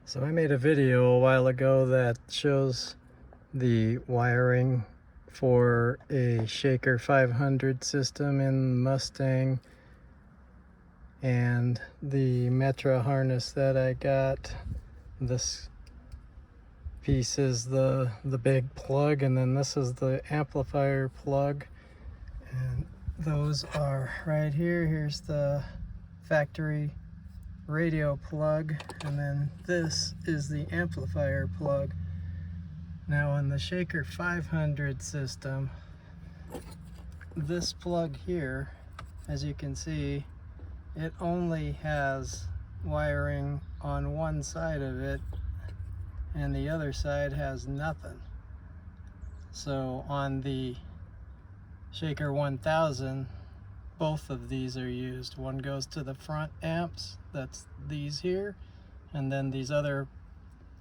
So I made a video a while ago that shows the wiring for a Shaker 500 system in Mustang and the Metra harness that I got. This piece is the big plug, and then this is the amplifier plug, and those are right here. Here's the factory radio plug, and then this is the amplifier plug. Now on the Shaker 500 system, this plug here, as you can see, it only has wiring on one side of it and the other side has nothing. So on the Shaker 1000, both of these are used. One goes to the front amps, that's these here, and then these other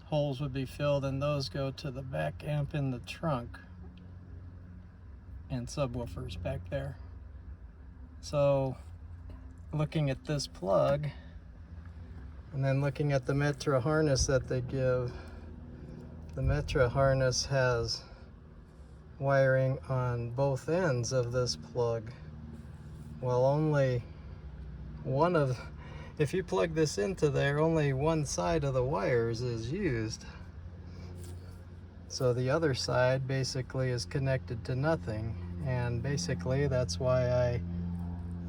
holes would be filled, and those go to the back amp in the trunk and subwoofers back there. So looking at this plug and then looking at the Metra harness that they give, the Metra harness has wiring on both ends of this plug. Well, only one of, if you plug this into there, only one side of the wires is used. So the other side basically is connected to nothing. And basically that's why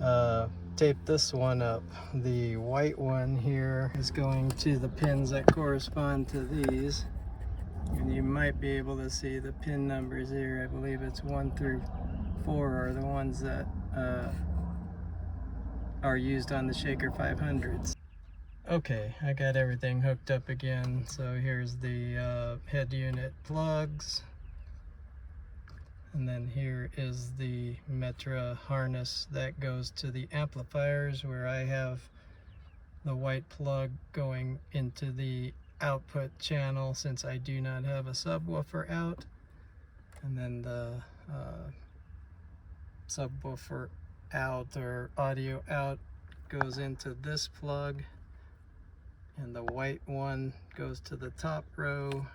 I taped this one up. The white one here is going to the pins that correspond to these. And you might be able to see the pin numbers here. I believe it's 1 through 4 are the ones that are used on the Shaker 500s. Okay, I got everything hooked up again. So here's the head unit plugs. And then here is the Metra harness that goes to the amplifiers, where I have the white plug going into the output channel since I do not have a subwoofer out. And then the subwoofer out, or audio out, goes into this plug, and the white one goes to the top row,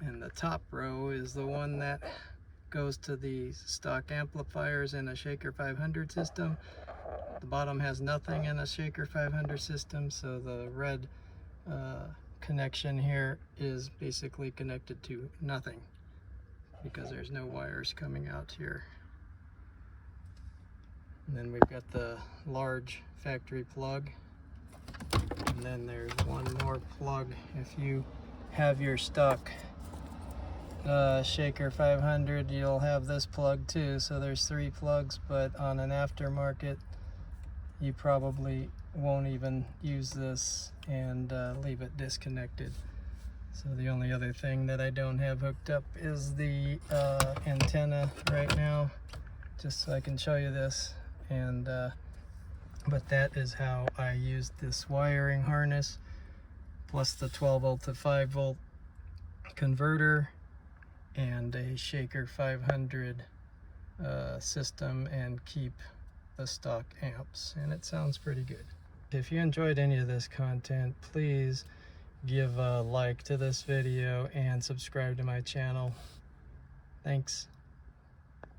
and the top row is the one that goes to the stock amplifiers in a Shaker 500 system. The bottom has nothing in a Shaker 500 system, so the red connection here is basically connected to nothing because there's no wires coming out here. And then we've got the large factory plug, and then there's one more plug if you have your stock Shaker 500, you'll have this plug too. So there's 3 plugs, but on an aftermarket you probably won't even use this and leave it disconnected. So the only other thing that I don't have hooked up is the antenna right now, just so I can show you this. And but that is how I used this wiring harness, plus the 12 volt to 5 volt converter and a Shaker 500 system, and keep the stock amps, and it sounds pretty good. If you enjoyed any of this content, please give a like to this video and subscribe to my channel. Thanks.